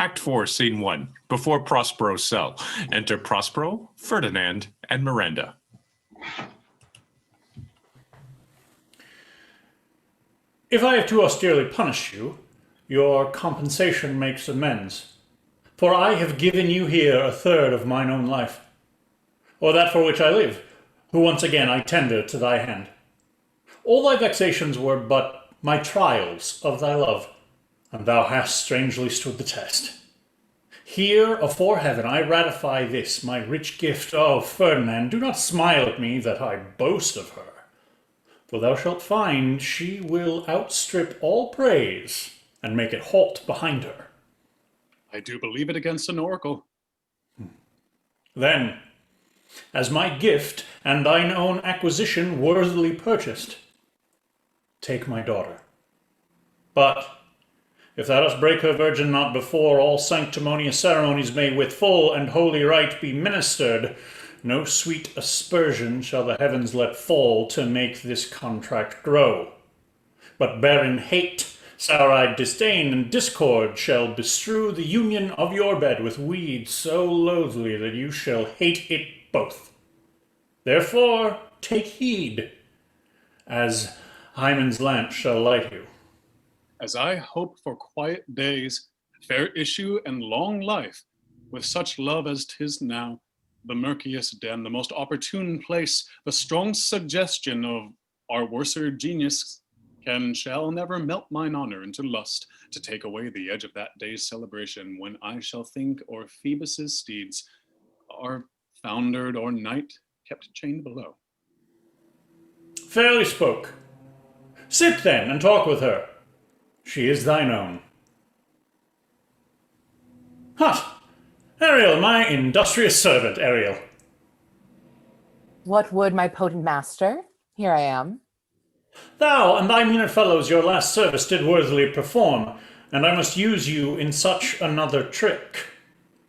Act 4, Scene 1. Before Prospero's cell. Enter Prospero, Ferdinand, and Miranda. If I have too austerely punished you, your compensation makes amends. For I have given you here a third of mine own life, or that for which I live, who once again I tender to thy hand. All thy vexations were but my trials of thy love, and thou hast strangely stood the test. Here, afore heaven, I ratify this, my rich gift. Oh, Ferdinand, do not smile at me that I boast of her, for thou shalt find she will outstrip all praise, and make it halt behind her. I do believe it against an oracle. Then, as my gift and thine own acquisition worthily purchased, take my daughter. But if thou dost break her virgin not before all sanctimonious ceremonies may with full and holy rite be ministered, no sweet aspersion shall the heavens let fall to make this contract grow. But barren hate, sour-eyed disdain, and discord shall bestrew the union of your bed with weeds so loathly that you shall hate it both. Therefore take heed, as Hymen's lamp shall light you. As I hope for quiet days, fair issue, and long life, with such love as 'tis now, the murkiest den, the most opportune place, the strong suggestion of our worser genius shall never melt mine honor into lust, to take away the edge of that day's celebration, when I shall think o'er Phoebus' steeds are foundered or night kept chained below. Fairly spoke. Sit then and talk with her. She is thine own. Hot! Ariel, my industrious servant, Ariel. What would my potent master? Here I am. Thou and thy meaner fellows your last service did worthily perform, and I must use you in such another trick.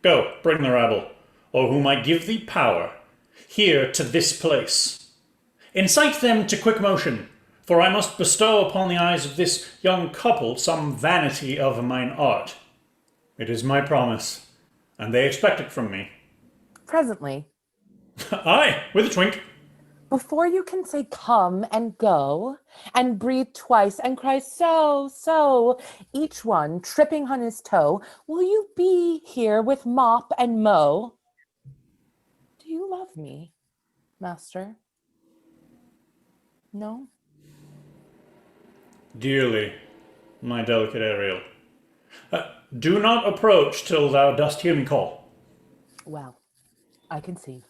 Go, bring the rabble, or whom I give thee power, here to this place. Incite them to quick motion, for I must bestow upon the eyes of this young couple some vanity of mine art. It is my promise, and they expect it from me. Presently. Aye, with a twink. Before you can say come and go, and breathe twice and cry so, each one tripping on his toe, will you be here with mop and mow? Do you love me, master? No? Dearly, my delicate Ariel. Do not approach till thou dost hear me call. Well, I conceive.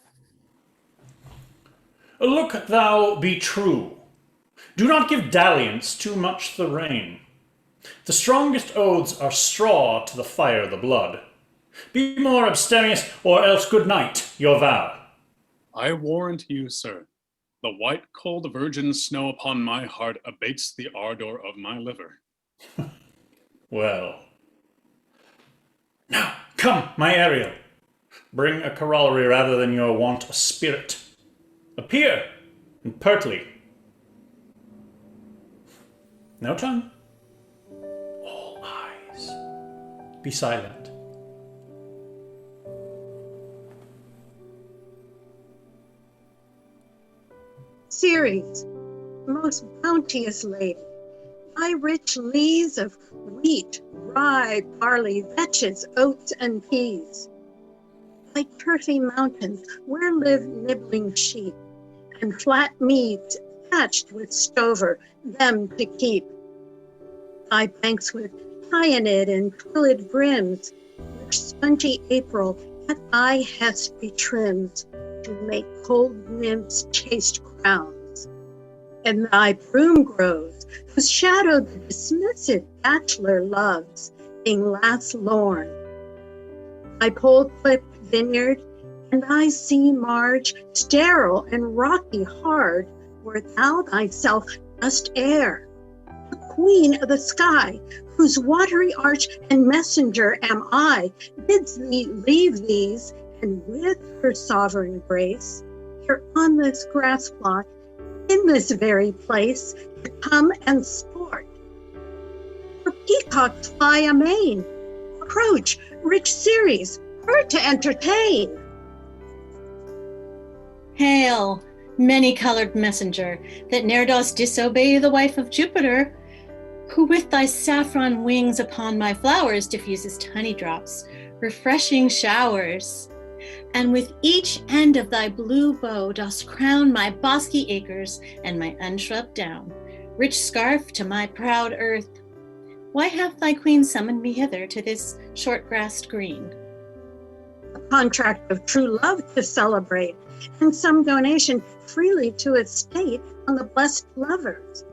Look thou be true. Do not give dalliance too much the rein. The strongest oaths are straw to the fire the blood. Be more abstemious, or else good night, your vow. I warrant you, sir, the white cold virgin snow upon my heart abates the ardor of my liver. Well. Now, come, my Ariel. Bring a corollary rather than your want a spirit. Appear, and pertly. No tongue. All eyes. Be silent. Ceres, most bounteous lady, thy rich lees of wheat, rye, barley, vetches, oats, and peas, thy turfy mountains where live nibbling sheep, and flat meads thatched with stover, them to keep, thy banks with hyaenid and twilled brims, which spongy April at thy hest betrims, to make cold nymphs chaste crowns, and thy broom groves, whose shadow the dismissive bachelor loves, being last lorn, thy pole-clipped vineyard, and thy sea marge, sterile and rocky hard, where thou thyself dost err, the queen of the sky, whose watery arch and messenger am I, bids thee leave these, and with her sovereign grace, here on this grass plot, in this very place, to come and sport. For peacocks fly amain, or Approach, rich Ceres, her to entertain. Hail, many-colored messenger, that ne'er dost disobey the wife of Jupiter, who with thy saffron wings upon my flowers diffusest honey drops, refreshing showers, and with each end of thy blue bow dost crown my bosky acres and my unshrubbed down, rich scarf to my proud earth. Why hath thy queen summoned me hither to this short-grassed green? A contract of true love to celebrate, and some donation freely to estate on the blessed lovers.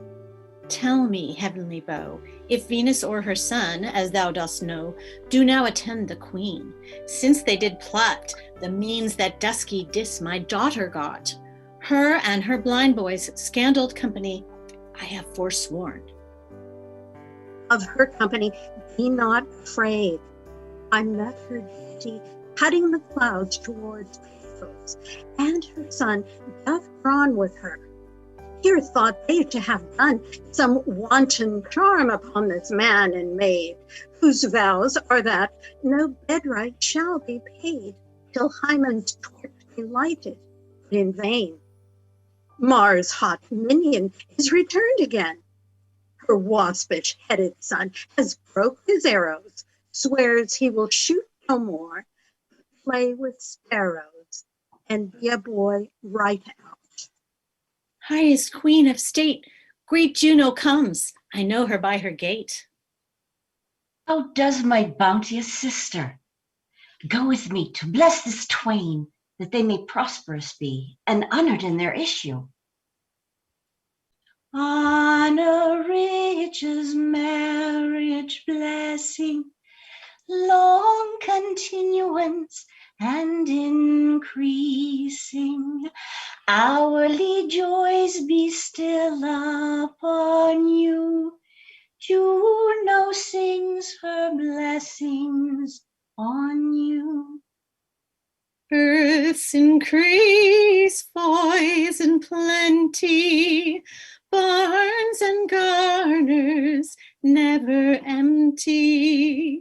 Tell me, heavenly bow, if Venus or her son, as thou dost know, do now attend the queen, since they did plot the means that dusky dis my daughter got. Her and her blind boy's scandaled company I have forsworn. Of her company be not afraid. I met her deity cutting the clouds towards Paphos, and her son doth drawn with her. Here thought they to have done some wanton charm upon this man and maid, whose vows are that no bedright shall be paid till Hymen's torch be lighted, but in vain. Mars' hot minion is returned again. Her waspish-headed son has broke his arrows, swears he will shoot no more, but play with sparrows, and be a boy right out. Highest queen of state, great Juno comes. I know her by her gait. How does my bounteous sister? Go with me to bless this twain, that they may prosperous be, and honored in their issue. Honor, riches, marriage, blessing, long continuance, and increasing. Hourly joys be still upon you. Juno sings her blessings on you. Earth's increase, boys in plenty, barns and garners never empty.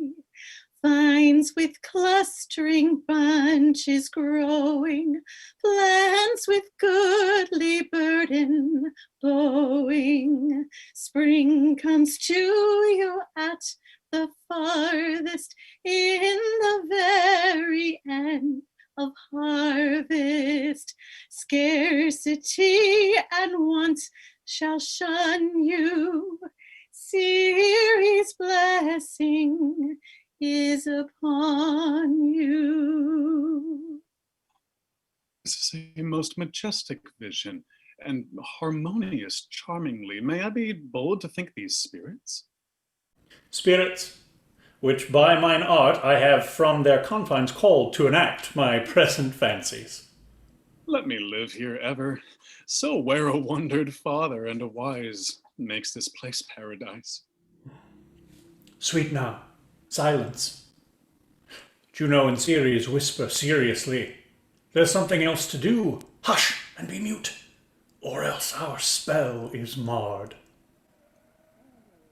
Vines with clustering bunches growing, plants with goodly burden bowing. Spring comes to you at the farthest, in the very end of harvest. Scarcity and want shall shun you. Ceres' blessing is upon you. This is a most majestic vision, and harmonious charmingly. May I be bold to think these spirits? Spirits, which by mine art I have from their confines called to enact my present fancies. Let me live here ever, so where a wondered father and a wise makes this place paradise. Sweet now, silence. Juno and Ceres whisper seriously. There's something else to do. Hush and be mute, or else our spell is marred.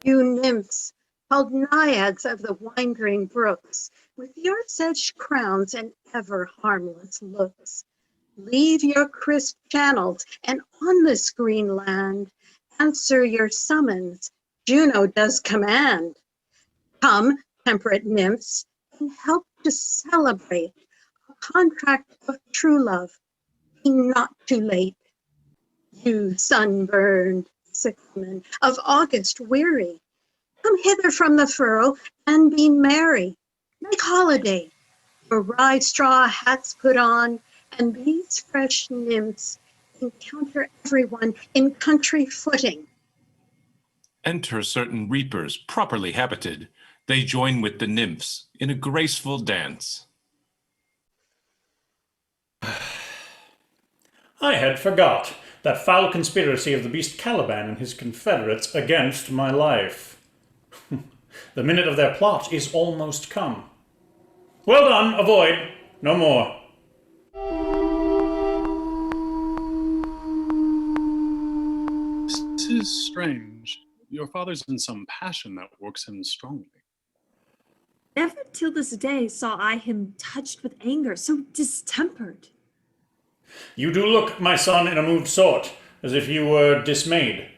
You nymphs, called naiads of the winding brooks, with your sedge crowns and ever harmless looks, leave your crisp channels, and on this green land answer your summons. Juno does command. Come, temperate nymphs, and help to celebrate a contract of true love. Be not too late. You sunburned cyclamen of August weary, come hither from the furrow and be merry. Make holiday, your rye straw hats put on, and these fresh nymphs encounter everyone in country footing. Enter certain reapers properly habited. They join with the nymphs in a graceful dance. I had forgot that foul conspiracy of the beast Caliban and his confederates against my life. The minute of their plot is almost come. Well done, avoid, no more. 'Tis strange. Your father's in some passion that works him strongly. Never till this day saw I him touched with anger, so distempered. You do look, my son, in a moved sort, as if you were dismayed.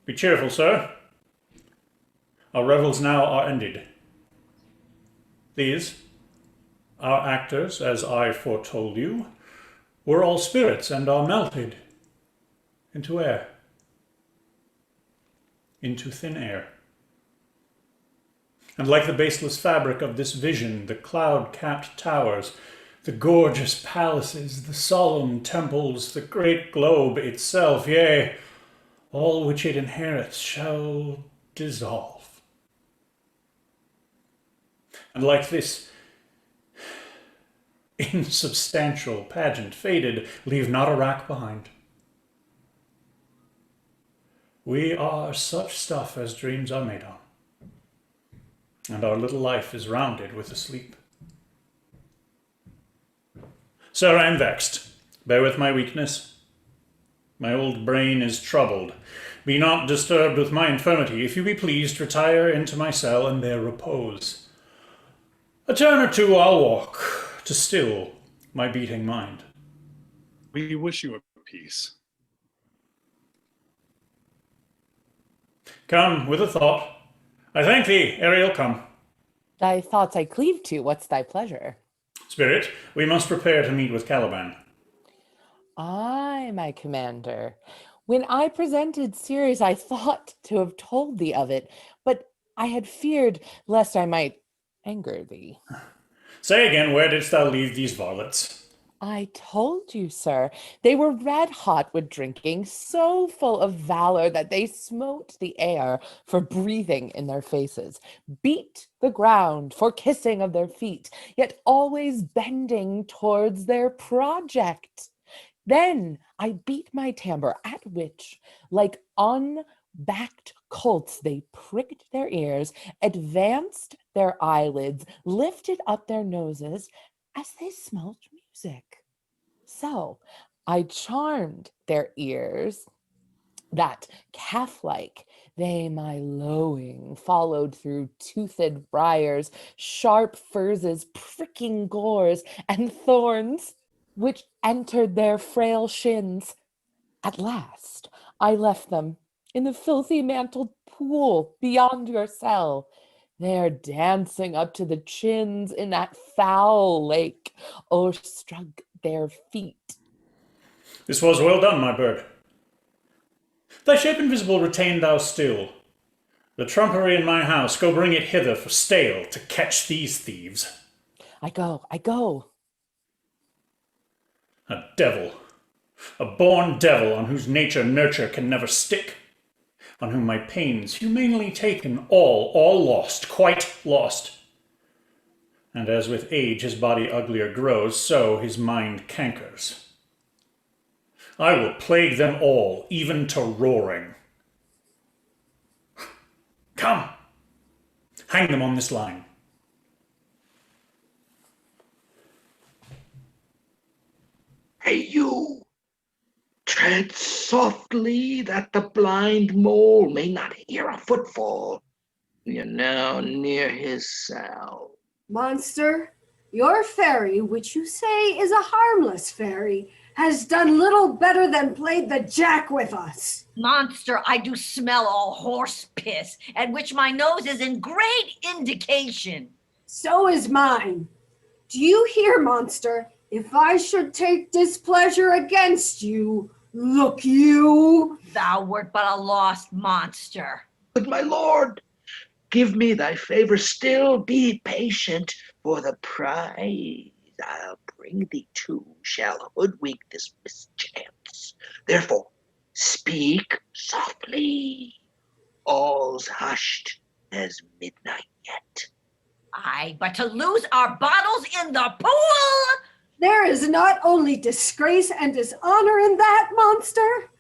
Be cheerful, sir. Our revels now are ended. These, our actors, as I foretold you, were all spirits and are melted into air, into thin air. And like the baseless fabric of this vision, the cloud-capped towers, the gorgeous palaces, the solemn temples, the great globe itself, yea, all which it inherits shall dissolve. And like this insubstantial pageant faded, leave not a rack behind. We are such stuff as dreams are made on, and our little life is rounded with a sleep. Sir, I am vexed. Bear with my weakness. My old brain is troubled. Be not disturbed with my infirmity. If you be pleased, retire into my cell and there repose. A turn or two I'll walk, to still my beating mind. We wish you a peace. Come, with a thought. I thank thee, Ariel, come. Thy thoughts I cleave to, what's thy pleasure? Spirit, we must prepare to meet with Caliban. Ay, my commander. When I presented Ceres, I thought to have told thee of it, but I had feared lest I might anger thee. Say again, where didst thou leave these varlets? I told you, sir, they were red hot with drinking, so full of valor that they smote the air for breathing in their faces, beat the ground for kissing of their feet, yet always bending towards their project. Then I beat my timbre, at which, like unbacked colts, they pricked their ears, advanced their eyelids, lifted up their noses, as they smelt music. So I charmed their ears, that calf-like they my lowing followed through toothed briars, sharp furzes, pricking gores, and thorns, which entered their frail shins. At last I left them in the filthy mantled pool beyond your cell. They're dancing up to the chins in that foul lake, o'erstrug their feet. This was well done, my bird. Thy shape invisible retain thou still. The trumpery in my house, go bring it hither for stale to catch these thieves. I go. A devil, a born devil on whose nature nurture can never stick, on whom my pains humanely taken, all lost, quite lost. And as with age his body uglier grows, so his mind cankers. I will plague them all, even to roaring. Come, hang them on this line. Hey, you! Tread softly that the blind mole may not hear a footfall. You're now near his cell. Monster, your fairy, which you say is a harmless fairy, has done little better than played the jack with us. Monster, I do smell all horse piss, at which my nose is in great indication. So is mine. Do you hear, monster? If I should take displeasure against you, look you. Thou wert but a lost monster. But my lord, give me thy favor, still be patient, for the prize I'll bring thee to shall hoodwink this mischance. Therefore, speak softly. All's hushed as midnight yet. Aye, but to lose our bottles in the pool! There is not only disgrace and dishonor in that, monster,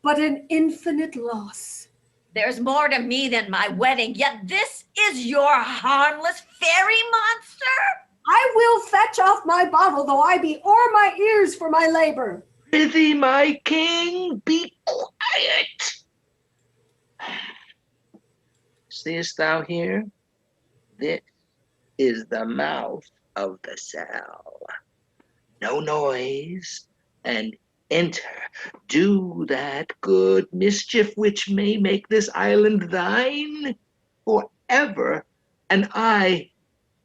but an infinite loss. There's more to me than my wedding, yet this is your harmless fairy monster? I will fetch off my bottle, though I be o'er my ears for my labor. Prithee, my king, be quiet. Seest thou here? This is the mouth of the cell. No noise, and enter. Do that good mischief which may make this island thine forever, and I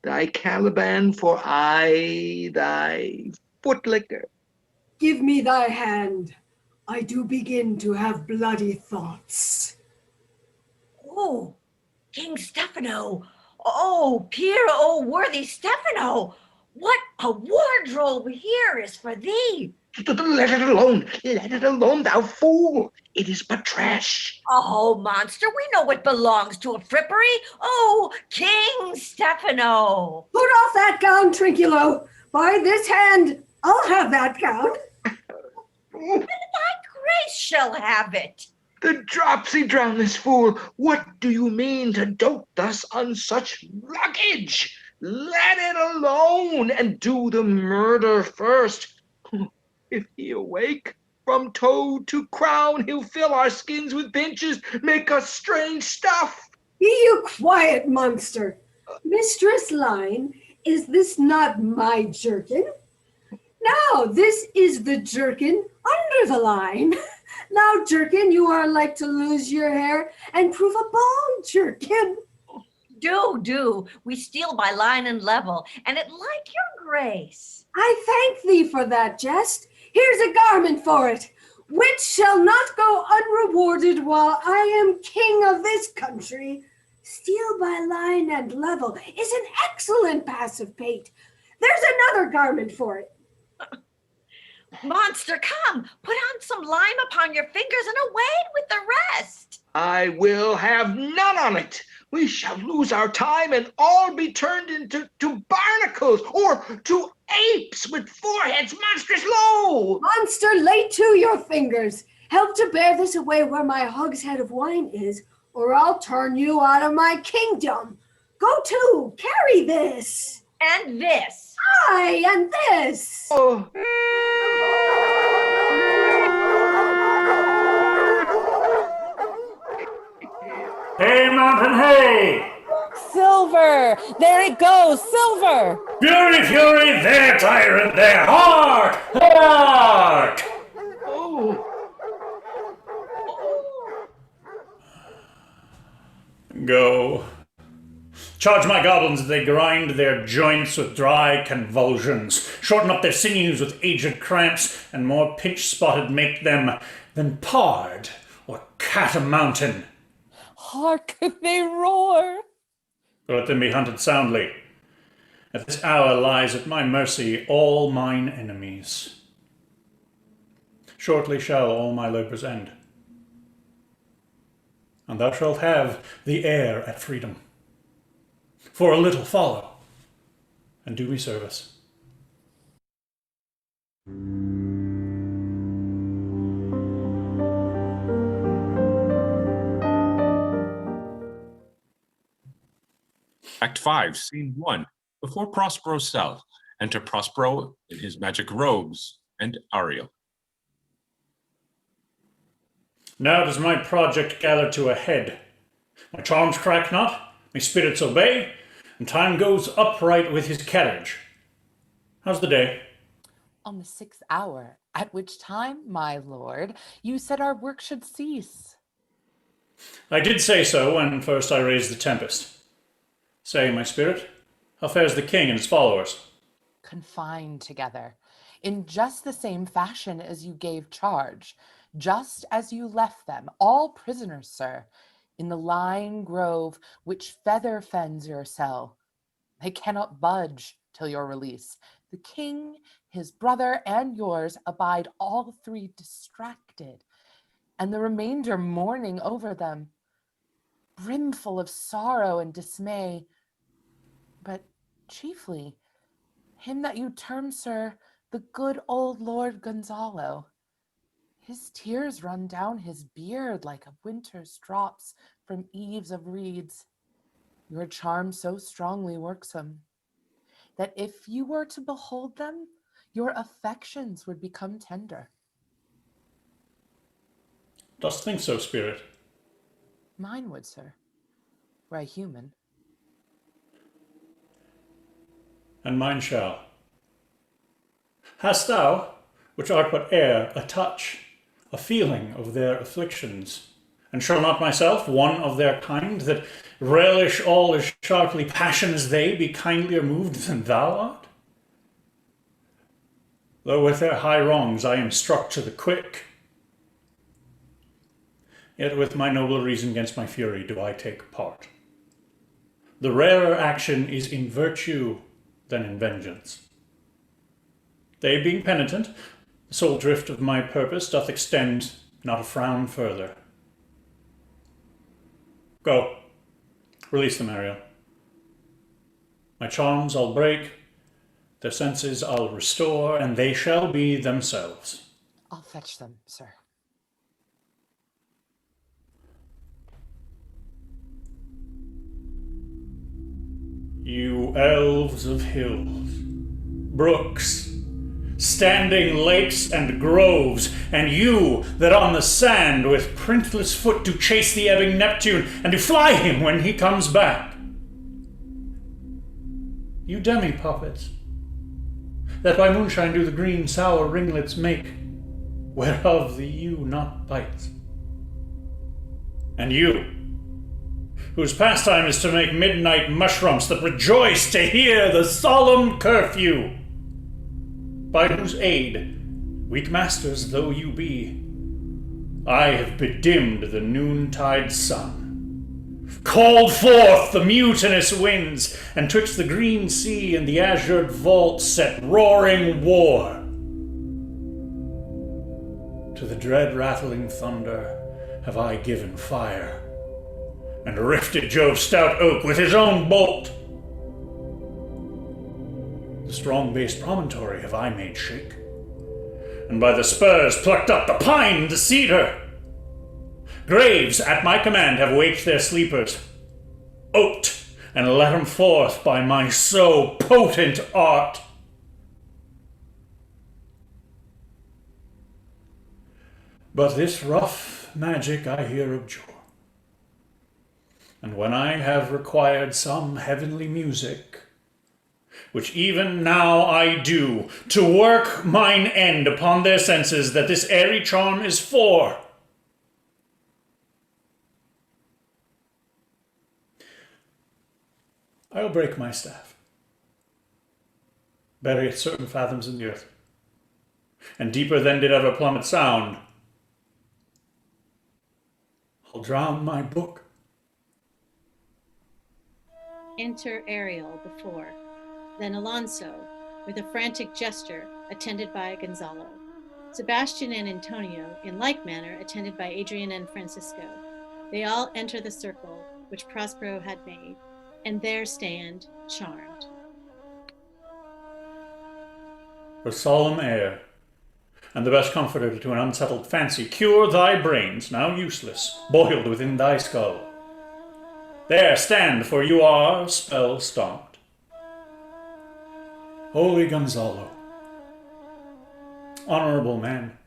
thy Caliban, for I thy footlicker. Give me thy hand. I do begin to have bloody thoughts. Oh, King Stefano. Oh, peer, oh, worthy Stefano. What a wardrobe here is for thee. Let it alone, let it alone, thou fool. It is but trash. Oh, monster, we know it belongs to a frippery. Oh, King Stefano. Put off that gown, Trinculo. By this hand, I'll have that gown. And thy grace shall have it. The dropsy drown this fool. What do you mean to dote thus on such luggage? Let it alone, and do the murder first. If he awake, from toad to crown, he'll fill our skins with pinches, make us strange stuff. Be you quiet, monster. Mistress Line, is this not my jerkin? Now, this is the jerkin under the line. Now, jerkin, you are like to lose your hair and prove a bald jerkin. Do. We steal by line and level, and it like your grace. I thank thee for that jest. Here's a garment for it, which shall not go unrewarded while I am king of this country. Steal by line and level is an excellent passive pate. There's another garment for it. Monster, come, put on some lime upon your fingers and away with the rest. I will have none on it. We shall lose our time and all be turned into barnacles or to apes with foreheads monstrous low. Monster, lay to your fingers. Help to bear this away where my hogshead of wine is, or I'll turn you out of my kingdom. Go to, carry this. And this. Aye, and this. Oh. Hey, mountain, hey! Silver! There it goes, silver! Fury, fury, there, tyrant, there! Hark! Hark! Oh. Go. Charge my goblins as they grind their joints with dry convulsions, shorten up their sinews with aged cramps, and more pinch-spotted make them than pard or cat-a-mountain. Hark, they roar! Let them be hunted soundly. At this hour lies at my mercy all mine enemies. Shortly shall all my labours end, and thou shalt have the heir at freedom. For a little follow, and do me service. Act 5, Scene 1. Before Prospero's cell, enter Prospero in his magic robes and Ariel. Now does my project gather to a head. My charms crack not, my spirits obey, and time goes upright with his carriage. How's the day? On the 6th hour, at which time, my lord, you said our work should cease. I did say so when first I raised the Tempest. Say, my spirit, how fares the king and his followers? Confined together, in just the same fashion as you gave charge, just as you left them, all prisoners, sir, in the lying grove which feather fens your cell. They cannot budge till your release. The king, his brother, and yours abide all three distracted, and the remainder mourning over them, brimful of sorrow and dismay, but chiefly him that you term, sir, the good old Lord Gonzalo. His tears run down his beard like a winter's drops from eaves of reeds. Your charm so strongly works him, that if you were to behold them, your affections would become tender. Dost think so, spirit? Mine would, sir, were I human. and mine shall. Hast thou, which art but air, a touch, a feeling of their afflictions? And shall not myself, one of their kind, that relish all as sharply passion as they, be kindlier moved than thou art? Though with their high wrongs I am struck to the quick, yet with my noble reason against my fury do I take part. The rarer action is in virtue than in vengeance. They being penitent, the sole drift of my purpose doth extend not a frown further. Go, release them, Ariel. My charms I'll break, their senses I'll restore, and they shall be themselves. I'll fetch them, sir. You elves of hills, brooks, standing lakes and groves, and you that on the sand with printless foot do chase the ebbing Neptune, and do fly him when he comes back. You demi-puppets, that by moonshine do the green sour ringlets make, whereof the ewe not bites. And you, whose pastime is to make midnight mushrooms that rejoice to hear the solemn curfew, by whose aid, weak masters though you be, I have bedimmed the noontide sun, called forth the mutinous winds, and twixt the green sea and the azured vault set roaring war. To the dread rattling thunder have I given fire, and rifted Jove's stout oak with his own bolt. The strong based promontory have I made shake, and by the spurs plucked up the pine and the cedar. Graves at my command have waked their sleepers, oped and let 'em forth by my so potent art. But this rough magic I here abjure, and when I have required some heavenly music, which even now I do, to work mine end upon their senses that this airy charm is for, I will break my staff, bury it certain fathoms in the earth, and deeper than did ever plummet sound. I'll drown my book. Enter Ariel before, then Alonso, with a frantic gesture, attended by Gonzalo. Sebastian and Antonio, in like manner, attended by Adrian and Francisco. They all enter the circle which Prospero had made, and there stand, charmed. With solemn air, and the best comforter to an unsettled fancy, cure thy brains, now useless, boiled within thy skull. There stand, for you are spell stopped. Holy Gonzalo, honorable man,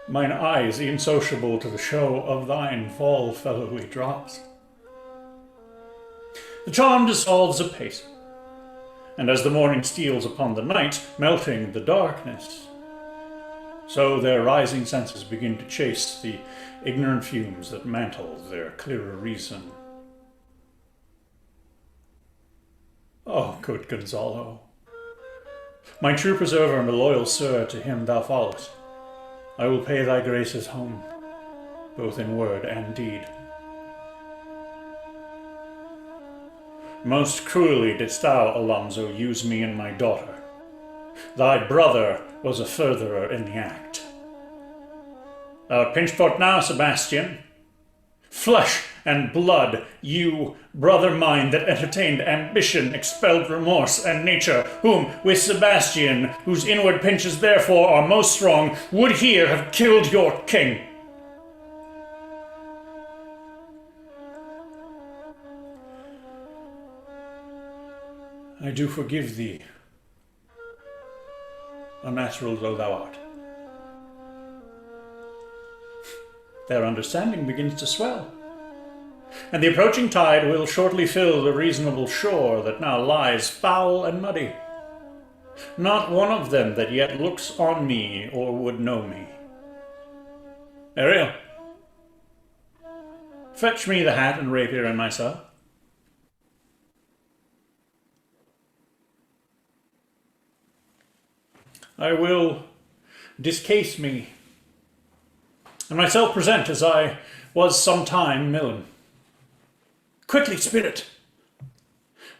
mine eyes insociable to the show of thine fall fellowly drops. The charm dissolves apace, and as the morning steals upon the night, melting the darkness, so their rising senses begin to chase the ignorant fumes that mantle their clearer reason. Oh, good Gonzalo, my true preserver and a loyal sir, to him thou followest, I will pay thy graces home, both in word and deed. Most cruelly didst thou, Alonso, use me and my daughter. Thy brother was a furtherer in the act. Thou art pinched forth now, Sebastian. Flesh and blood, you, brother mine, that entertained ambition, expelled remorse and nature, whom, with Sebastian, whose inward pinches therefore are most strong, would here have killed your king. I do forgive thee, unnatural though thou art. Their understanding begins to swell. and the approaching tide will shortly fill the reasonable shore that now lies foul and muddy. Not one of them that yet looks on me or would know me. Ariel, fetch me the hat and rapier in my cell. I will discase me, and myself present as I was sometime Millen. Quickly, spirit,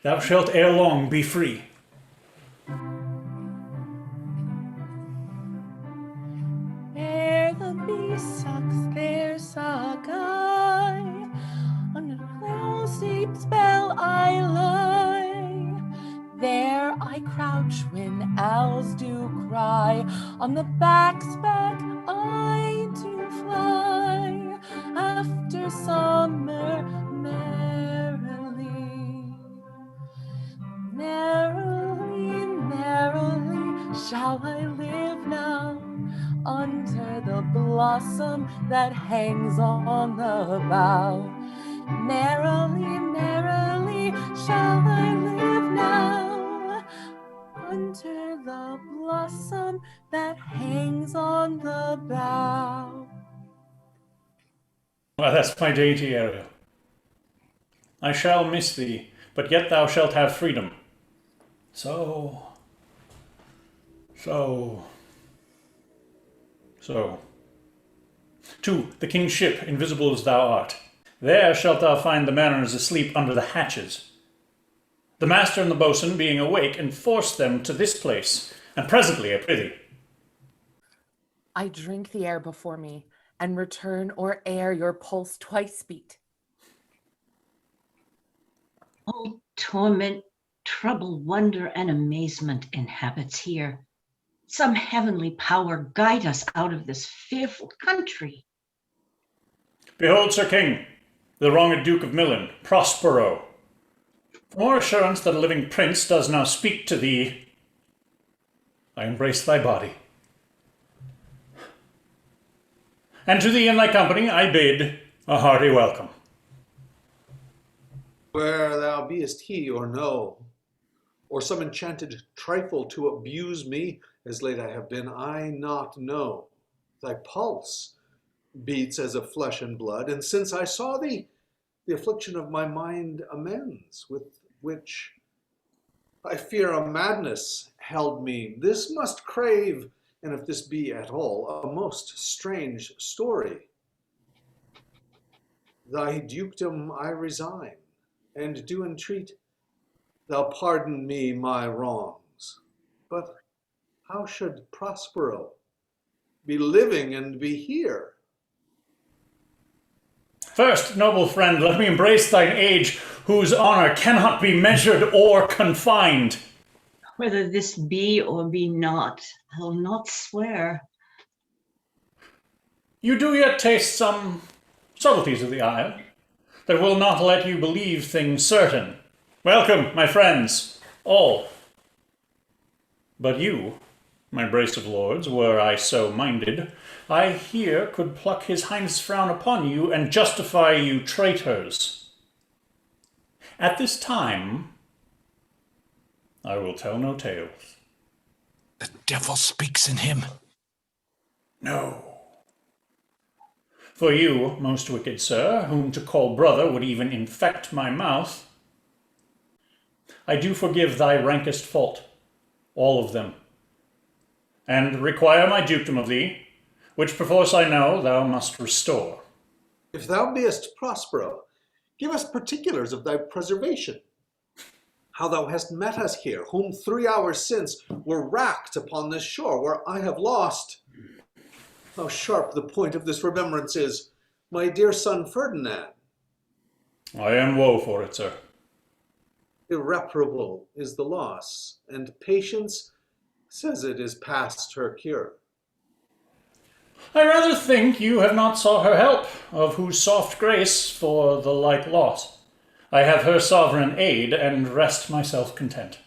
thou shalt ere long be free. Ere the bee sucks, there suck I. Under the cloud's deep spell I lie. There I crouch when owls do cry. On the back's back I do fly. After summer merrily. Merrily, merrily shall I live now, under the blossom that hangs on the bough. Merrily, merrily shall I live now, under the blossom that hangs on the bough. Well, that's my dainty Ariel. I shall miss thee, but yet thou shalt have freedom. So. To the king's ship, invisible as thou art. There shalt thou find the mariners asleep under the hatches. The master and the boatswain being awake, enforce them to this place, and presently, I prithee. I drink the air before me, and return or ere your pulse twice beat. All torment, trouble, wonder, and amazement inhabits here. Some heavenly power guide us out of this fearful country. Behold, Sir King, the wronged Duke of Millen, Prospero. For more assurance that a living prince does now speak to thee, I embrace thy body. And to thee and thy company I bid a hearty welcome. Where thou beest he or no, or some enchanted trifle to abuse me, as late I have been, I not know. Thy pulse beats as of flesh and blood, and since I saw thee, the affliction of my mind amends, with which I fear a madness held me. This must crave, and if this be at all, a most strange story. Thy dukedom I resign, and do entreat thou pardon me my wrongs. But how should Prospero be living and be here? First, noble friend, let me embrace thine age, whose honor cannot be measured or confined. Whether this be or be not, I'll not swear. You do yet taste some subtleties of the isle that will not let you believe things certain. Welcome, my friends, all. But you, my brace of lords, were I so minded, I here could pluck his highness' frown upon you and justify you traitors. At this time, I will tell no tales. The devil speaks in him. No. For you, most wicked sir, whom to call brother would even infect my mouth, I do forgive thy rankest fault, all of them, and require my dukedom of thee, which perforce I know thou must restore. If thou beest Prospero, give us particulars of thy preservation. How thou hast met us here, whom 3 hours since were racked upon this shore, where I have lost. How sharp the point of this remembrance is, my dear son Ferdinand. I am woe for it, sir. Irreparable is the loss, and patience says it is past her cure. I rather think you have not sought her help, of whose soft grace for the like loss I have her sovereign aid, and rest myself content.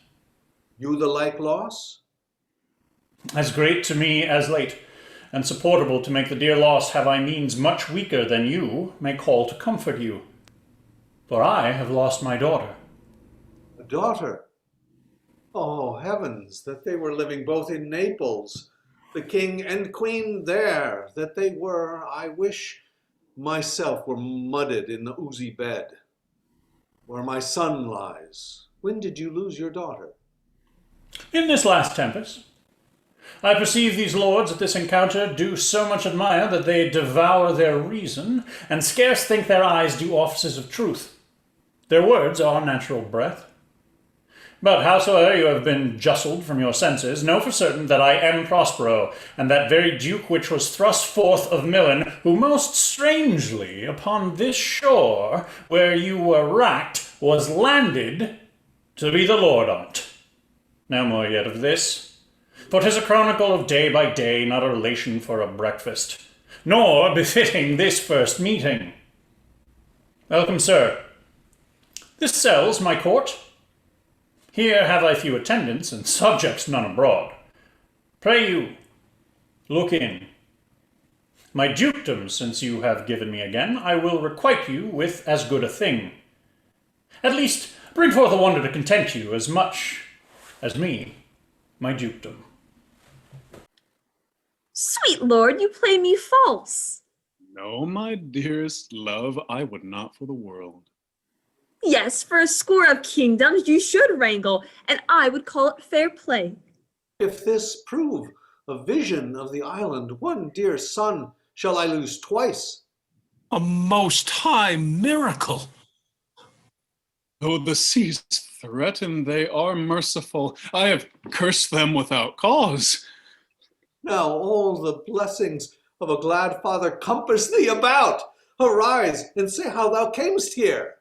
You the like loss? As great to me as late, and supportable to make the dear loss have I means much weaker than you may call to comfort you. For I have lost my daughter. A daughter? Oh, heavens, that they were living both in Naples, the king and queen there, that they were. I wish myself were mudded in the oozy bed, where my son lies. When did you lose your daughter? In this last tempest. I perceive these lords at this encounter do so much admire that they devour their reason, and scarce think their eyes do offices of truth. Their words are natural breath. But howsoever you have been justled from your senses, know for certain that I am Prospero, and that very duke which was thrust forth of Milan, who most strangely upon this shore, where you were racked, was landed to be the lord on't. No more yet of this, for 'tis a chronicle of day by day, not a relation for a breakfast, nor befitting this first meeting. Welcome, sir. This cell's my court. Here have I few attendants, and subjects none abroad. Pray you, look in. My dukedom, since you have given me again, I will requite you with as good a thing. At least bring forth a wonder to content you as much as me, my dukedom. Sweet lord, you play me false. No, my dearest love, I would not for the world. Yes, for a score of kingdoms you should wrangle, and I would call it fair play. If this prove a vision of the island, one dear son shall I lose twice. A most high miracle. Though the seas threaten, they are merciful. I have cursed them without cause. Now all the blessings of a glad father compass thee about. Arise and say how thou camest here.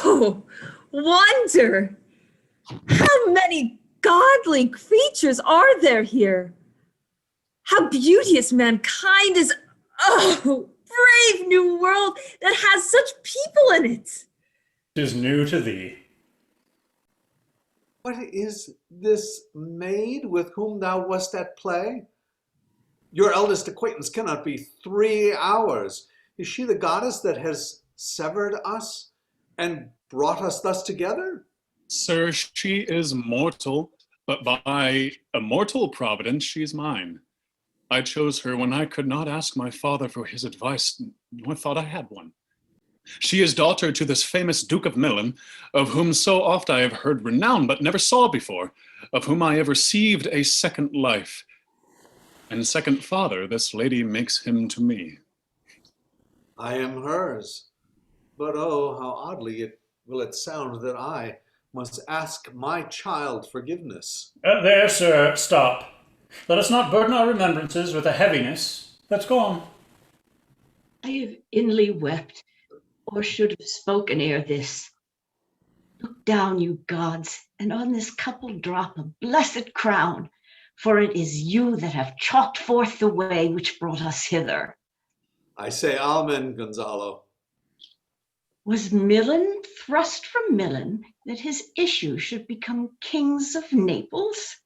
Oh, wonder! How many godly creatures are there here? How beauteous mankind is! Oh, brave new world that has such people in it! 'Tis new to thee. What is this maid with whom thou wast at play? Your eldest acquaintance cannot be 3 hours. Is she the goddess that has severed us and brought us thus together? Sir, she is mortal, but by immortal providence she's mine. I chose her when I could not ask my father for his advice, nor thought I had one. She is daughter to this famous Duke of Milan, of whom so oft I have heard renown, but never saw before, of whom I have received a second life. And second father, this lady makes him to me. I am hers. But oh, how oddly will it sound that I must ask my child forgiveness. There, sir, stop. Let us not burden our remembrances with a heaviness. Let's go on. I have inly wept, or should have spoken ere this. Look down, you gods, and on this couple drop a blessed crown, for it is you that have chalked forth the way which brought us hither. I say amen, Gonzalo. Was Milan thrust from Milan that his issue should become kings of Naples?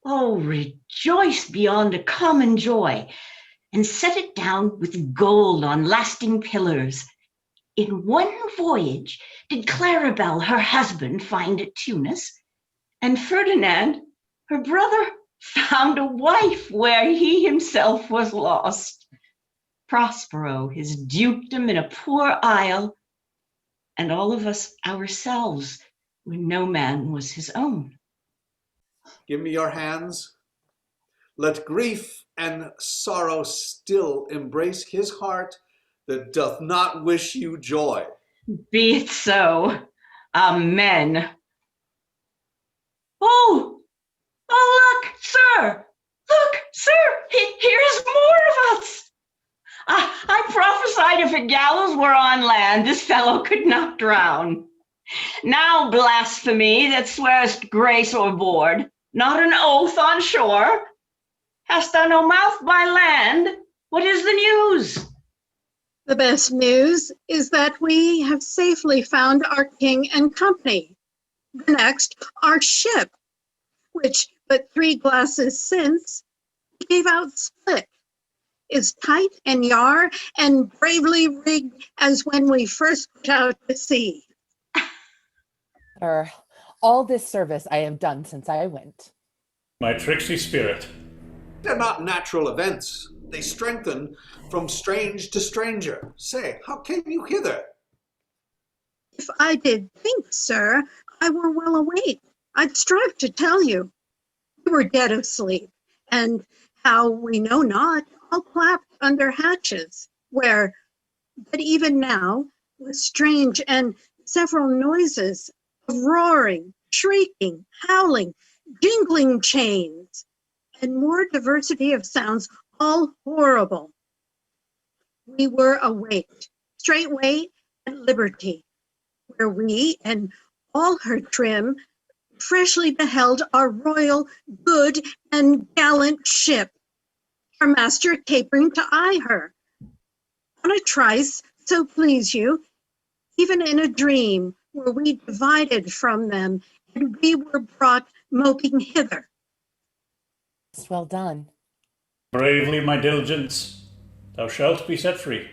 Oh, rejoice beyond a common joy, and set it down with gold on lasting pillars. In one voyage did Claribel her husband find at Tunis, and Ferdinand, her brother, found a wife where he himself was lost. Prospero his dukedom in a poor isle, and all of us ourselves when no man was his own. Give me your hands. Let grief and sorrow still embrace his heart that doth not wish you joy. Be it so. Amen. Oh, look, sir. Look, sir, here's more of us. I prophesied if a gallows were on land, this fellow could not drown. Now blasphemy that swearest grace o'erboard, not an oath on shore. Hast thou no mouth by land? What is the news? The best news is that we have safely found our king and company. The next, our ship, which but 3 glasses since gave out split. is tight and yar and bravely rigged as when we first put out to sea. All this service I have done since I went. My tricksy spirit. They're not natural events. They strengthen from strange to stranger. Say, how came you hither? If I did think, sir, I were well awake, I'd strive to tell you. We were dead of sleep, and how we know not, all clapped under hatches, where, but even now, with strange and several noises of roaring, shrieking, howling, jingling chains, and more diversity of sounds, all horrible. We were awaked, straightway at liberty, where we and all her trim freshly beheld our royal, good, and gallant ship, our master capering to eye her. On a trice, so please you, even in a dream, were we divided from them, and we were brought moping hither. It's well done. Bravely, my diligence. Thou shalt be set free.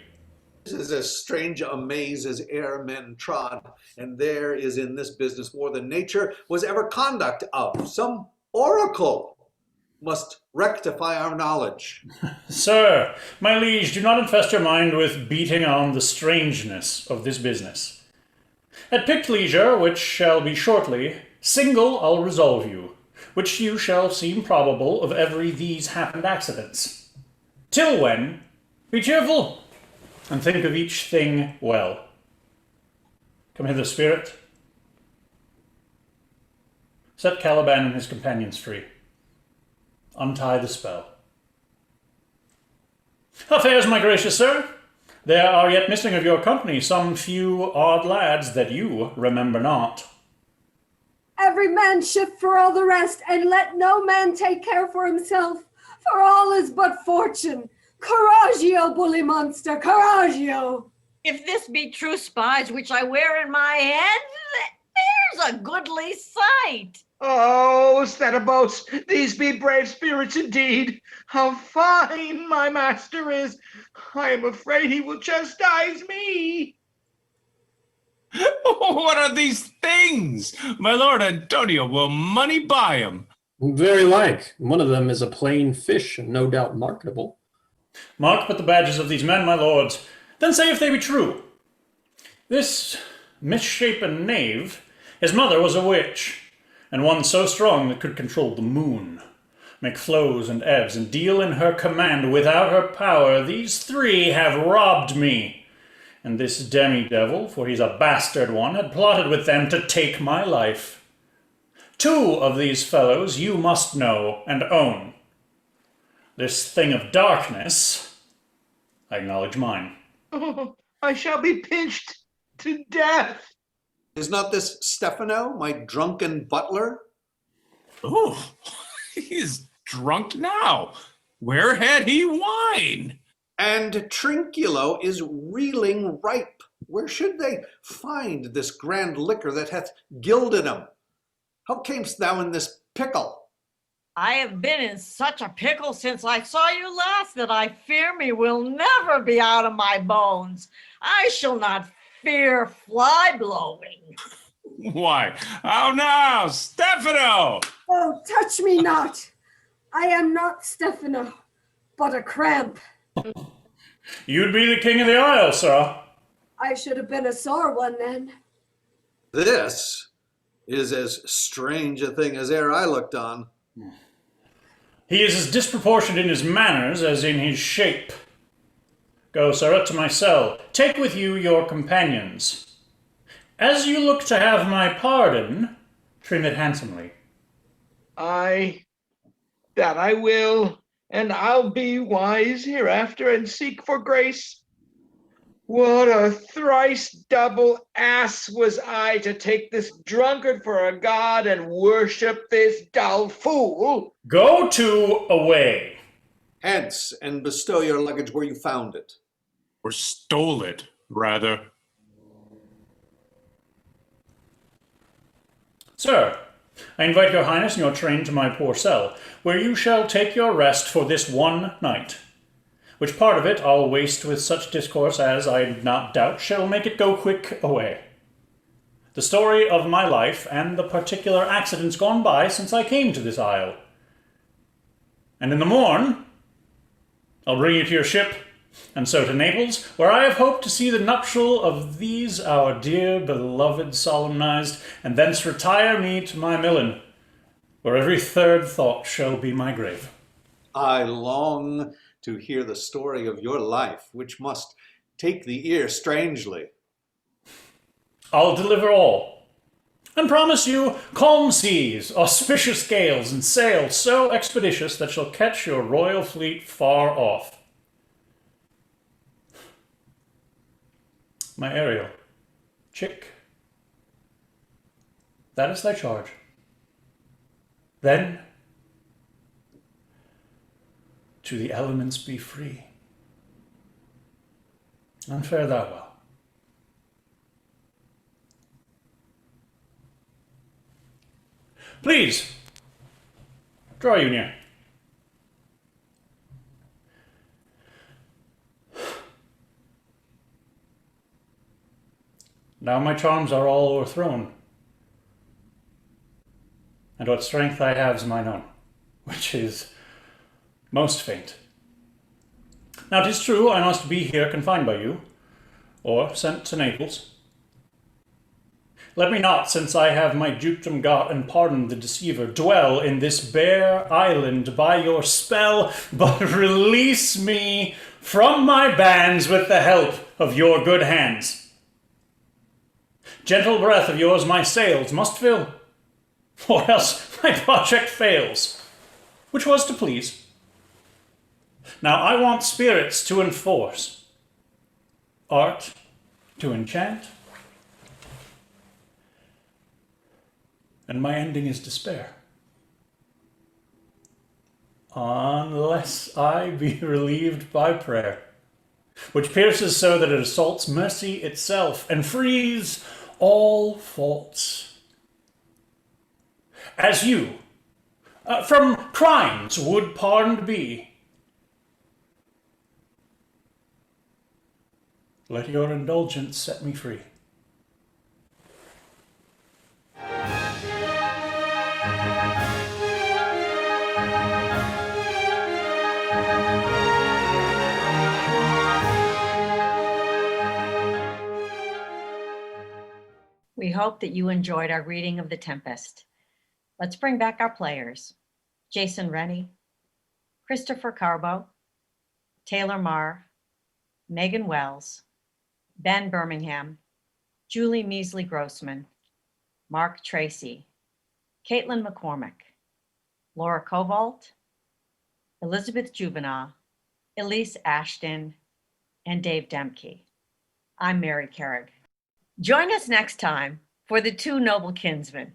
This is as strange a maze as e'er men trod, and there is in this business more than nature was ever conduct of. Some oracle must rectify our knowledge. Sir, my liege, do not infest your mind with beating on the strangeness of this business. At picked leisure, which shall be shortly, single I'll resolve you, which you shall seem probable of every these happened accidents. Till when, be cheerful, and think of each thing well. Come hither, spirit. Set Caliban and his companions free. Untie the spell. How fares my gracious sir? There are yet missing of your company some few odd lads that you remember not. Every man shift for all the rest, and let no man take care for himself, for all is but fortune. Coraggio, bully monster, coraggio! If this be true spies which I wear in my head, there's a goodly sight. Oh, Statiboats, these be brave spirits indeed. How fine my master is. I am afraid he will chastise me. What are these things? My lord Antonio will money buy 'em. Very like. One of them is a plain fish, and no doubt marketable. Mark but the badges of these men, my lords, then say if they be true. This misshapen knave, his mother was a witch, and one so strong that could control the moon, make flows and ebbs, and deal in her command. Without her power, these three have robbed me. And this demi-devil, for he's a bastard one, had plotted with them to take my life. 2 of these fellows you must know and own. This thing of darkness, I acknowledge mine. Oh, I shall be pinched to death. Is not this Stefano, my drunken butler? Oh, he's drunk now. Where had he wine? And Trinculo is reeling ripe. Where should they find this grand liquor that hath gilded him? How camest thou in this pickle? I have been in such a pickle since I saw you last that I fear me will never be out of my bones. I shall not fear fly blowing. Why, how now, Stefano? Oh, touch me not. I am not Stefano, but a cramp. You'd be the king of the isle, sir. I should have been a sore one then. This is as strange a thing as e'er I looked on. He is as disproportioned in his manners as in his shape. Go, sir, up to my cell. Take with you your companions. As you look to have my pardon, trim it handsomely. Aye, that I will, and I'll be wise hereafter and seek for grace. What a thrice double ass was I to take this drunkard for a god and worship this dull fool. Go to away. Hence, and bestow your luggage where you found it. Or stole it, rather. Sir, I invite your highness and your train to my poor cell, where you shall take your rest for this one night. which part of it I'll waste with such discourse as I not doubt shall make it go quick away. The story of my life and the particular accidents gone by since I came to this isle. And in the morn, I'll bring you to your ship, and so to Naples, where I have hoped to see the nuptial of these our dear beloved solemnized, and thence retire me to my Milan, where every third thought shall be my grave. I long to hear the story of your life, which must take the ear strangely. I'll deliver all, and promise you calm seas, auspicious gales, and sail so expeditious that shall catch your royal fleet far off. My Ariel, chick, that is thy charge. Then, to the elements be free, and fare thou well. Please, draw you near. Now my charms are all o'erthrown, and what strength I have is mine own, which is most faint. Now 'tis true I must be here confined by you, or sent to Naples. Let me not, since I have my dukedom got and pardoned the deceiver, dwell in this bare island by your spell, but release me from my bands with the help of your good hands. Gentle breath of yours my sails must fill, or else my project fails, which was to please. Now I want spirits to enforce, art to enchant, and my ending is despair, unless I be relieved by prayer, which pierces so that it assaults mercy itself and frees all faults. As you, from crimes would pardoned be, let your indulgence set me free. We hope that you enjoyed our reading of The Tempest. Let's bring back our players. Jason Rennie, Christopher Carbo, Taylor Marr, Megan Wells, Ben Birmingham, Julie Measley Grossman, Mark Tracy, Caitlin McCormick, Laura Covault, Elizabeth Juvenile, Elise Ashton, and Dave Demke. I'm Mary Carrick. Join us next time for The Two Noble Kinsmen.